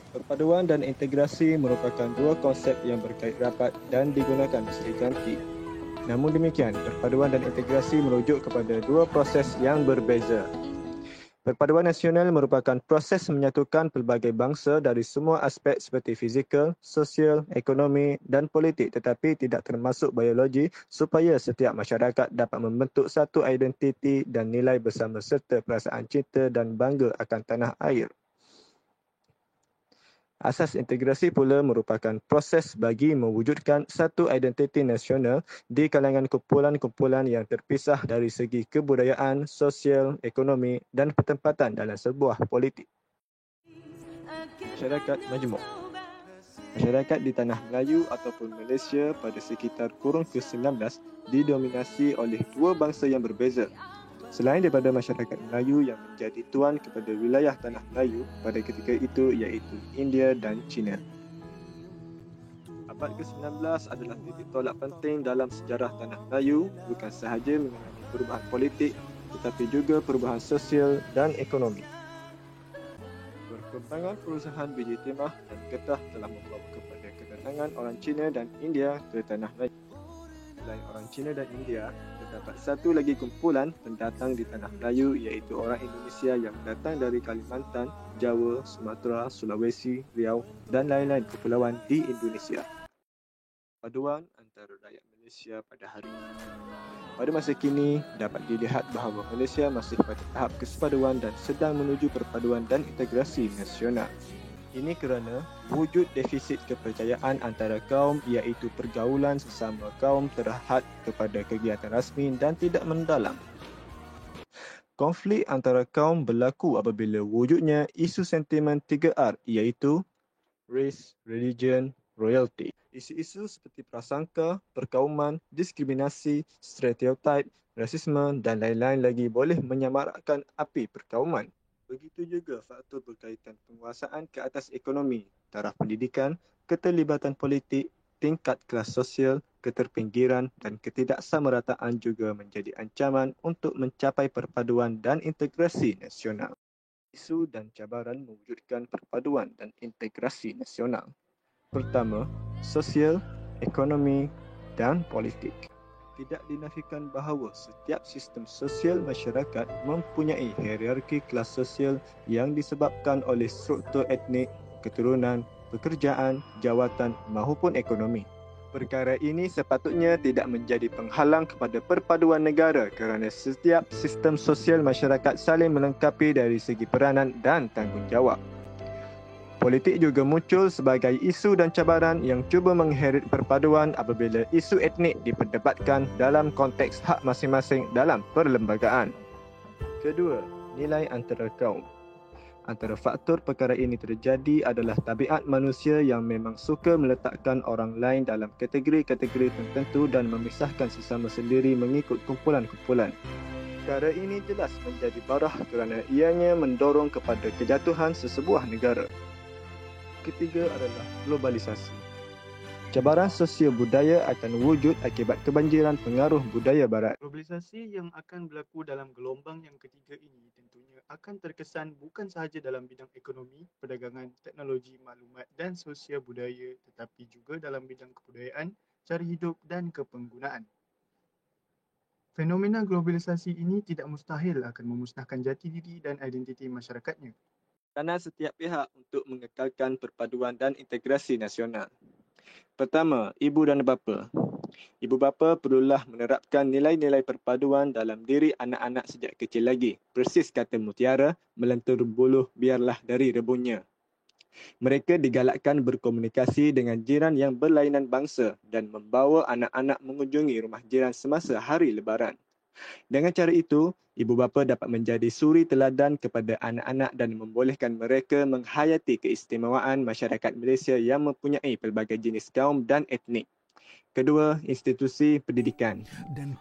Perpaduan dan integrasi merupakan dua konsep yang berkait rapat dan digunakan secara ganti. Namun demikian, perpaduan dan integrasi merujuk kepada dua proses yang berbeza. Perpaduan nasional merupakan proses menyatukan pelbagai bangsa dari semua aspek seperti fizikal, sosial, ekonomi dan politik tetapi tidak termasuk biologi supaya setiap masyarakat dapat membentuk satu identiti dan nilai bersama serta perasaan cinta dan bangga akan tanah air. Asas integrasi pula merupakan proses bagi mewujudkan satu identiti nasional di kalangan kumpulan-kumpulan yang terpisah dari segi kebudayaan, sosial, ekonomi dan pertempatan dalam sebuah politik. Masyarakat majmuk. Masyarakat di Tanah Melayu ataupun Malaysia pada sekitar kurun ke-19 didominasi oleh dua bangsa yang berbeza. Selain daripada masyarakat Melayu yang menjadi tuan kepada wilayah Tanah Melayu pada ketika itu iaitu India dan China. Abad ke-19 adalah titik tolak penting dalam sejarah Tanah Melayu, bukan sahaja mengenai perubahan politik tetapi juga perubahan sosial dan ekonomi. Perkembangan perusahaan biji timah dan getah telah membawa kepada kedatangan orang Cina dan India ke Tanah Melayu. Selain orang Cina dan India, terdapat satu lagi kumpulan pendatang di Tanah Melayu iaitu orang Indonesia yang datang dari Kalimantan, Jawa, Sumatera, Sulawesi, Riau dan lain-lain kepulauan di Indonesia. Perpaduan antara rakyat Malaysia pada hari ini. Pada masa kini, dapat dilihat bahawa Malaysia masih pada tahap kesepaduan dan sedang menuju perpaduan dan integrasi nasional. Ini kerana wujud defisit kepercayaan antara kaum iaitu pergaulan sesama kaum terhad kepada kegiatan rasmi dan tidak mendalam. Konflik antara kaum berlaku apabila wujudnya isu sentimen 3R iaitu race, religion, royalty. Isu-isu seperti prasangka, perkauman, diskriminasi, stereotip, rasisme dan lain-lain lagi boleh menyamarakkan api perkauman. Begitu juga faktor berkaitan penguasaan ke atas ekonomi, taraf pendidikan, keterlibatan politik, tingkat kelas sosial, keterpinggiran dan ketidaksamarataan juga menjadi ancaman untuk mencapai perpaduan dan integrasi nasional. Isu dan cabaran mewujudkan perpaduan dan integrasi nasional. Pertama, sosial, ekonomi dan politik. Tidak dinafikan bahawa setiap sistem sosial masyarakat mempunyai hierarki kelas sosial yang disebabkan oleh struktur etnik, keturunan, pekerjaan, jawatan maupun ekonomi. Perkara ini sepatutnya tidak menjadi penghalang kepada perpaduan negara kerana setiap sistem sosial masyarakat saling melengkapi dari segi peranan dan tanggungjawab. Politik juga muncul sebagai isu dan cabaran yang cuba mengheret perpaduan apabila isu etnik diperdebatkan dalam konteks hak masing-masing dalam perlembagaan. Kedua, nilai antara kaum. Antara faktor perkara ini terjadi adalah tabiat manusia yang memang suka meletakkan orang lain dalam kategori-kategori tertentu dan memisahkan sesama sendiri mengikut kumpulan-kumpulan. Perkara ini jelas menjadi barah kerana ianya mendorong kepada kejatuhan sesebuah negara. Ketiga adalah globalisasi. Cabaran sosial budaya akan wujud akibat kebanjiran pengaruh budaya barat. Globalisasi yang akan berlaku dalam gelombang yang ketiga ini tentunya akan terkesan bukan sahaja dalam bidang ekonomi, perdagangan, teknologi, maklumat dan sosial budaya tetapi juga dalam bidang kebudayaan, cara hidup dan kepenggunaan. Fenomena globalisasi ini tidak mustahil akan memusnahkan jati diri dan identiti masyarakatnya. Kerana setiap pihak untuk mengekalkan perpaduan dan integrasi nasional. Pertama, ibu dan bapa. Ibu bapa perlulah menerapkan nilai-nilai perpaduan dalam diri anak-anak sejak kecil lagi. Persis kata mutiara, melentur buluh biarlah dari rebunnya. Mereka digalakkan berkomunikasi dengan jiran yang berlainan bangsa dan membawa anak-anak mengunjungi rumah jiran semasa hari lebaran. Dengan cara itu, ibu bapa dapat menjadi suri teladan kepada anak-anak dan membolehkan mereka menghayati keistimewaan masyarakat Malaysia yang mempunyai pelbagai jenis kaum dan etnik. Kedua, institusi pendidikan.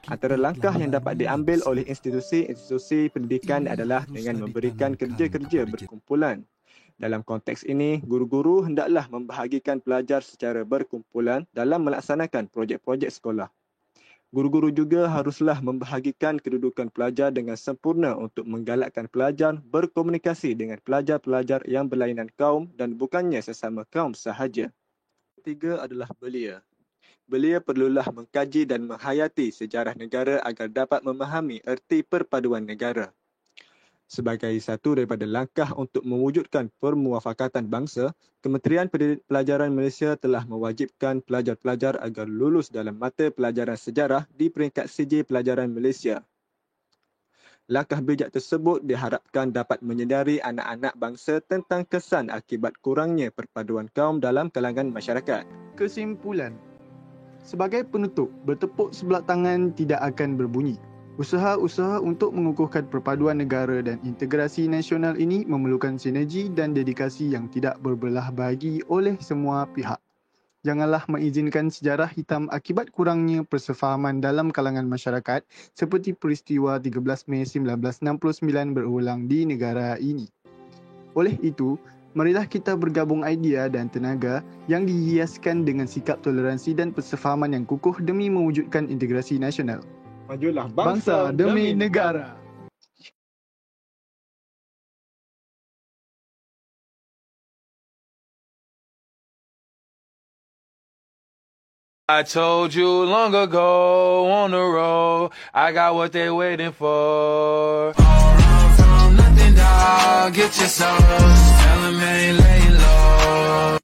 Antara langkah yang dapat diambil oleh institusi pendidikan adalah dengan memberikan kerja-kerja berkumpulan. Dalam konteks ini, guru-guru hendaklah membahagikan pelajar secara berkumpulan dalam melaksanakan projek-projek sekolah. Guru-guru juga haruslah membahagikan kedudukan pelajar dengan sempurna untuk menggalakkan pelajar berkomunikasi dengan pelajar-pelajar yang berlainan kaum dan bukannya sesama kaum sahaja. Ketiga adalah belia. Belia perlulah mengkaji dan menghayati sejarah negara agar dapat memahami erti perpaduan negara. Sebagai satu daripada langkah untuk mewujudkan permuafakatan bangsa, Kementerian Pelajaran Malaysia telah mewajibkan pelajar-pelajar agar lulus dalam mata pelajaran sejarah di peringkat CJ Pelajaran Malaysia. Langkah bijak tersebut diharapkan dapat menyedari anak-anak bangsa tentang kesan akibat kurangnya perpaduan kaum dalam kalangan masyarakat. Kesimpulan. Sebagai penutup, bertepuk sebelah tangan tidak akan berbunyi. Usaha-usaha untuk mengukuhkan perpaduan negara dan integrasi nasional ini memerlukan sinergi dan dedikasi yang tidak berbelah bagi oleh semua pihak. Janganlah mengizinkan sejarah hitam akibat kurangnya persefahaman dalam kalangan masyarakat seperti peristiwa 13 Mei 1969 berulang di negara ini. Oleh itu, marilah kita bergabung idea dan tenaga yang dihiaskan dengan sikap toleransi dan persefahaman yang kukuh demi mewujudkan integrasi nasional. Majulah Bangsa demi negara. I told you long ago on the road, I got what they waiting for. All run from nothing, dog, get your soul. Tell them ain't laying low.